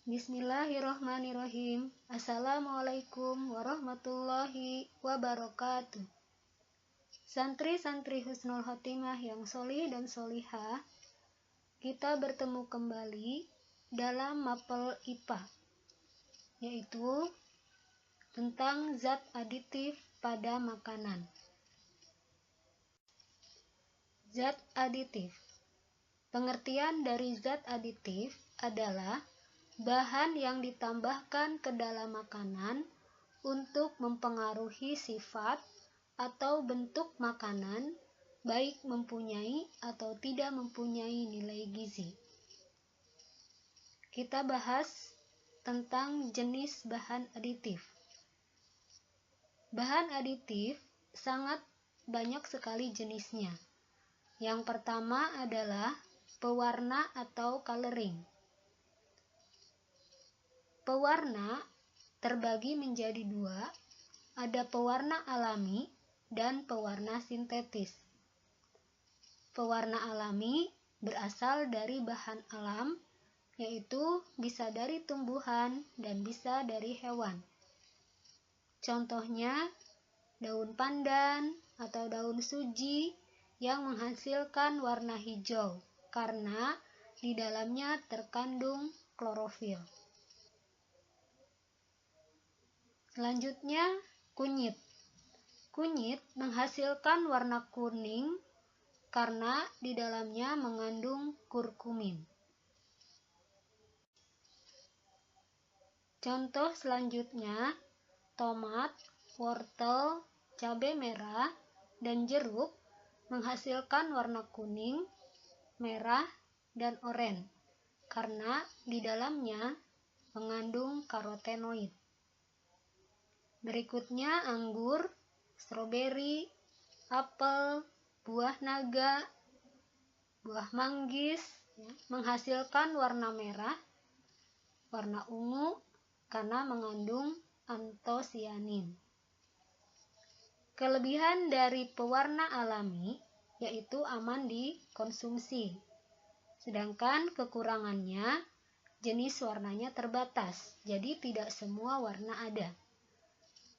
Bismillahirrohmanirrohim. Assalamualaikum warahmatullahi wabarakatuh. Santri-santri Husnul Khotimah yang solih dan solihah, kita bertemu kembali dalam mapel IPA, yaitu tentang zat aditif pada makanan. Zat aditif. Pengertian dari zat aditif adalah bahan yang ditambahkan ke dalam makanan untuk mempengaruhi sifat atau bentuk makanan, baik mempunyai atau tidak mempunyai nilai gizi. Kita bahas tentang jenis bahan aditif. Bahan aditif sangat banyak sekali jenisnya. Yang pertama adalah pewarna atau coloring. Pewarna terbagi menjadi dua, ada pewarna alami dan pewarna sintetis. Pewarna alami berasal dari bahan alam, yaitu bisa dari tumbuhan dan bisa dari hewan. Contohnya, daun pandan atau daun suji yang menghasilkan warna hijau karena di dalamnya terkandung klorofil. Selanjutnya, kunyit. Kunyit menghasilkan warna kuning karena di dalamnya mengandung kurkumin. Contoh selanjutnya, tomat, wortel, cabai merah, dan jeruk menghasilkan warna kuning, merah, dan oranye karena di dalamnya mengandung karotenoid. Berikutnya anggur, stroberi, apel, buah naga, buah manggis menghasilkan warna merah, warna ungu karena mengandung antosianin. Kelebihan dari pewarna alami yaitu aman dikonsumsi, sedangkan kekurangannya jenis warnanya terbatas, jadi tidak semua warna ada.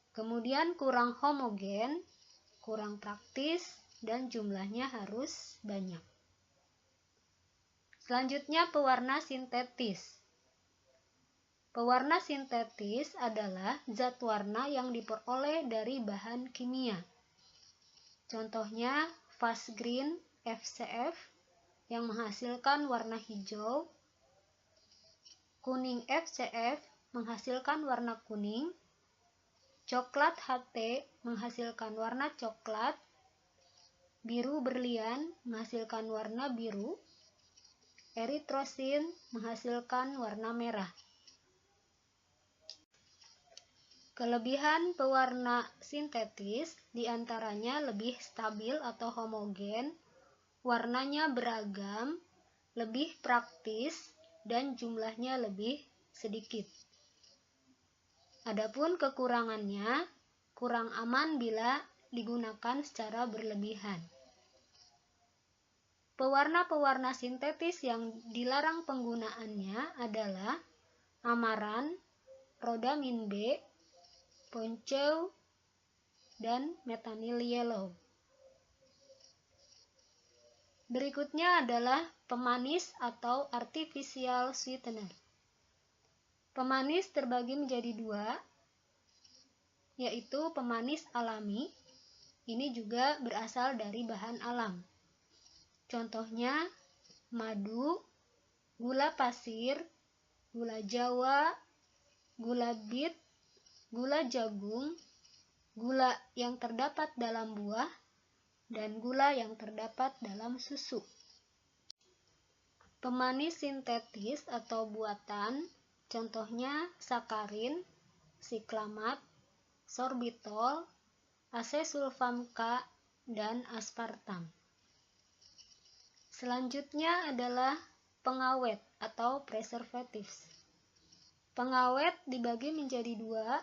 Kemudian kurang homogen, kurang praktis, dan jumlahnya harus banyak. Selanjutnya pewarna sintetis. Pewarna sintetis adalah zat warna yang diperoleh dari bahan kimia. Contohnya fast green FCF yang menghasilkan warna hijau, kuning FCF menghasilkan warna kuning, coklat HT menghasilkan warna coklat, biru berlian menghasilkan warna biru, eritrosin menghasilkan warna merah. Kelebihan pewarna sintetis diantaranya lebih stabil atau homogen, warnanya beragam, lebih praktis, dan jumlahnya lebih sedikit. Adapun kekurangannya, kurang aman bila digunakan secara berlebihan. Pewarna-pewarna sintetis yang dilarang penggunaannya adalah amaran, rhodamin B, ponceu, dan methanil yellow. Berikutnya adalah pemanis atau artificial sweetener. Pemanis terbagi menjadi dua, yaitu pemanis alami, ini juga berasal dari bahan alam. Contohnya madu, gula pasir, gula jawa, gula bit, gula jagung, gula yang terdapat dalam buah, dan gula yang terdapat dalam susu. Pemanis sintetis atau buatan, contohnya sakarin, siklamat, sorbitol, asesulfam K, dan aspartam. Selanjutnya adalah pengawet atau preservatives. Pengawet dibagi menjadi dua.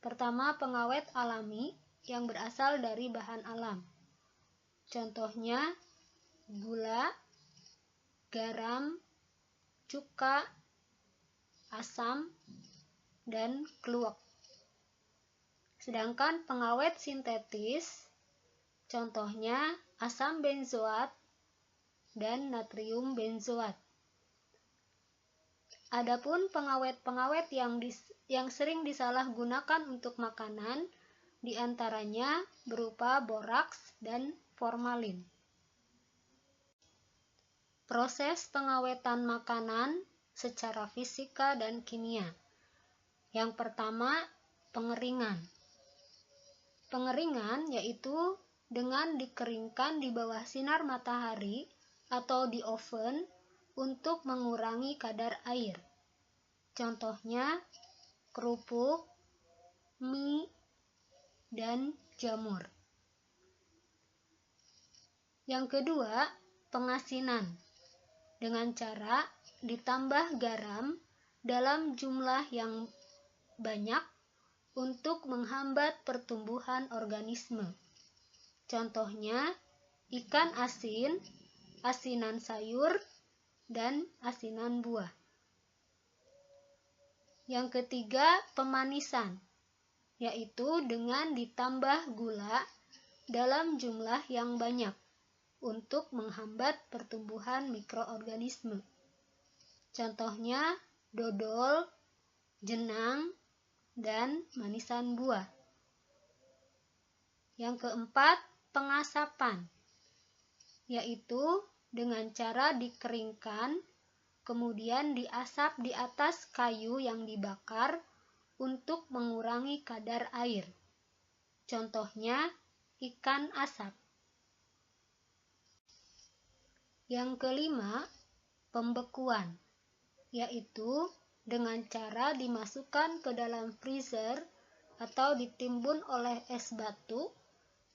Pertama, pengawet alami yang berasal dari bahan alam. Contohnya gula, garam, cuka, asam, dan kluwek. Sedangkan pengawet sintetis, contohnya asam benzoat dan natrium benzoat. Adapun pengawet-pengawet yang sering disalahgunakan untuk makanan, diantaranya berupa boraks dan formalin. Proses pengawetan makanan secara fisika dan kimia. Yang pertama, pengeringan. Pengeringan yaitu dengan dikeringkan di bawah sinar matahari atau di oven untuk mengurangi kadar air. Contohnya kerupuk, mie, dan jamur. Yang kedua, pengasinan. Dengan cara ditambah garam dalam jumlah yang banyak untuk menghambat pertumbuhan organisme. Contohnya ikan asin, asinan sayur, dan asinan buah. Yang ketiga, pemanisan, yaitu dengan ditambah gula dalam jumlah yang banyak untuk menghambat pertumbuhan mikroorganisme. Contohnya dodol, jenang, dan manisan buah. Yang keempat, pengasapan, yaitu dengan cara dikeringkan, kemudian diasap di atas kayu yang dibakar untuk mengurangi kadar air. Contohnya ikan asap. Yang kelima, pembekuan, yaitu dengan cara dimasukkan ke dalam freezer atau ditimbun oleh es batu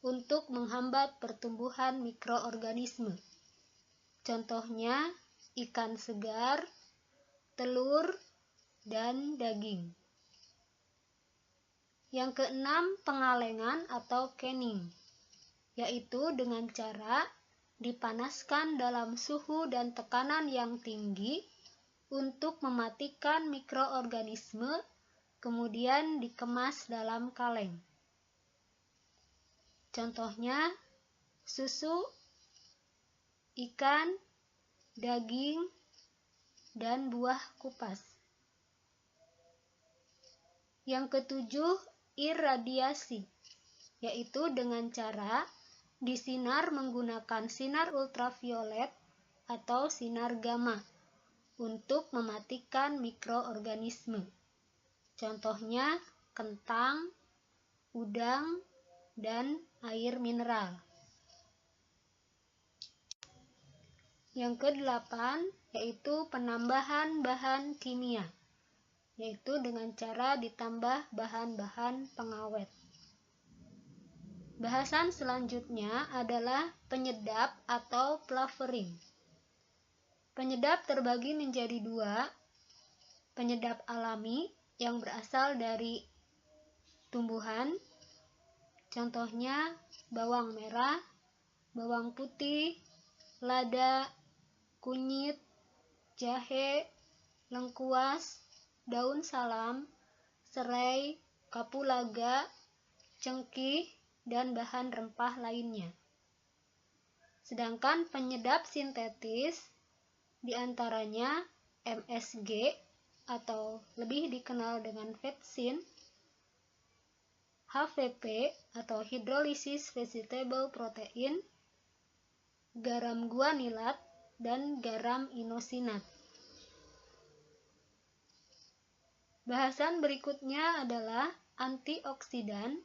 untuk menghambat pertumbuhan mikroorganisme. Contohnya ikan segar, telur, dan daging. Yang keenam, pengalengan atau canning, yaitu dengan cara dipanaskan dalam suhu dan tekanan yang tinggi untuk mematikan mikroorganisme, kemudian dikemas dalam kaleng. Contohnya susu, ikan, daging, dan buah kupas. Yang ketujuh, irradiasi, yaitu dengan cara disinar menggunakan sinar ultraviolet atau sinar gamma untuk mematikan mikroorganisme. Contohnya kentang, udang, dan air mineral. Yang kedelapan yaitu penambahan bahan kimia, yaitu dengan cara ditambah bahan-bahan pengawet. Bahasan selanjutnya adalah penyedap atau flavoring. Penyedap terbagi menjadi dua, penyedap alami yang berasal dari tumbuhan, contohnya bawang merah, bawang putih, lada, kunyit, jahe, lengkuas, daun salam, serai, kapulaga, cengkih, dan bahan rempah lainnya. Sedangkan penyedap sintetis diantaranya MSG atau lebih dikenal dengan vetsin, HVP atau hydrolysis vegetable protein, garam guanilat, dan garam inosinat. Bahasan berikutnya adalah antioksidan,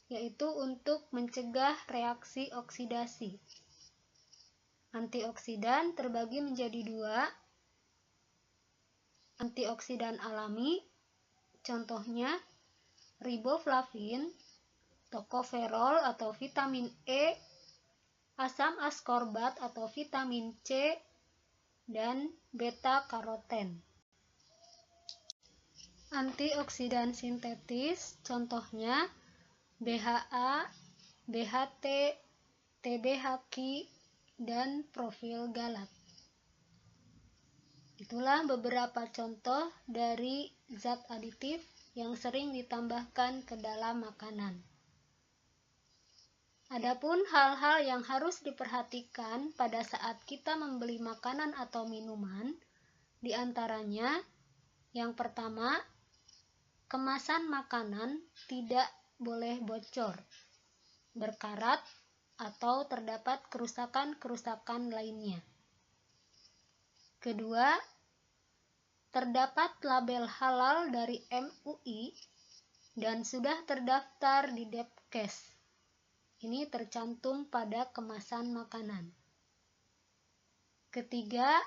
yaitu untuk mencegah reaksi oksidasi. Antioksidan terbagi menjadi dua, antioksidan alami, contohnya riboflavin, tokoferol atau vitamin E, asam askorbat atau vitamin C, dan beta-karoten. Antioksidan sintetis, contohnya BHA, BHT, TBHQ, dan profil galat. Itulah beberapa contoh dari zat aditif yang sering ditambahkan ke dalam makanan. Adapun hal-hal yang harus diperhatikan pada saat kita membeli makanan atau minuman, di antaranya yang pertama, kemasan makanan tidak boleh bocor, berkarat, atau terdapat kerusakan-kerusakan lainnya. Kedua, terdapat label halal dari MUI dan sudah terdaftar di Depkes. Ini tercantum pada kemasan makanan. Ketiga,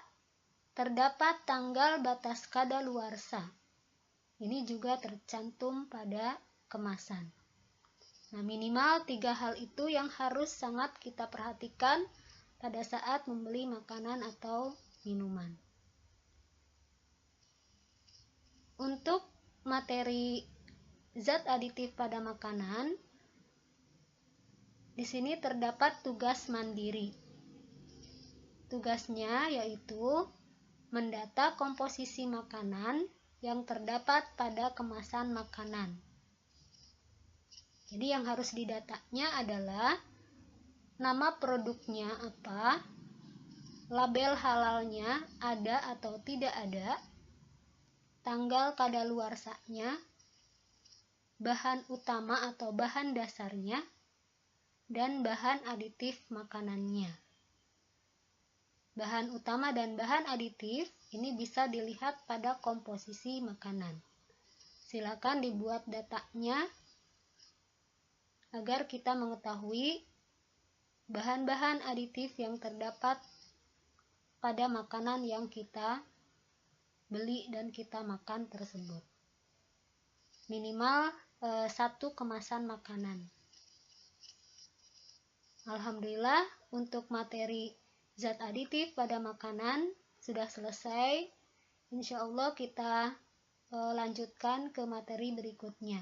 terdapat tanggal batas kadaluarsa. Ini juga tercantum pada kemasan. Nah, minimal 3 hal itu yang harus sangat kita perhatikan pada saat membeli makanan atau minuman. Untuk materi zat aditif pada makanan, di sini terdapat tugas mandiri. Tugasnya yaitu mendata komposisi makanan yang terdapat pada kemasan makanan. Jadi yang harus didatanya adalah nama produknya apa, label halalnya ada atau tidak ada, tanggal kadaluarsanya, bahan utama atau bahan dasarnya, dan bahan aditif makanannya. Bahan utama dan bahan aditif ini bisa dilihat pada komposisi makanan. Silakan dibuat datanya agar kita mengetahui bahan-bahan aditif yang terdapat pada makanan yang kita beli dan kita makan tersebut. Minimal 1 kemasan makanan. Alhamdulillah, untuk materi zat aditif pada makanan sudah selesai. Insya Allah kita lanjutkan ke materi berikutnya.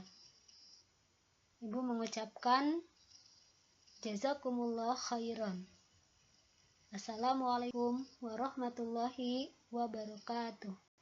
Ibu mengucapkan jazakumullah khairan. Assalamualaikum warahmatullahi wabarakatuh.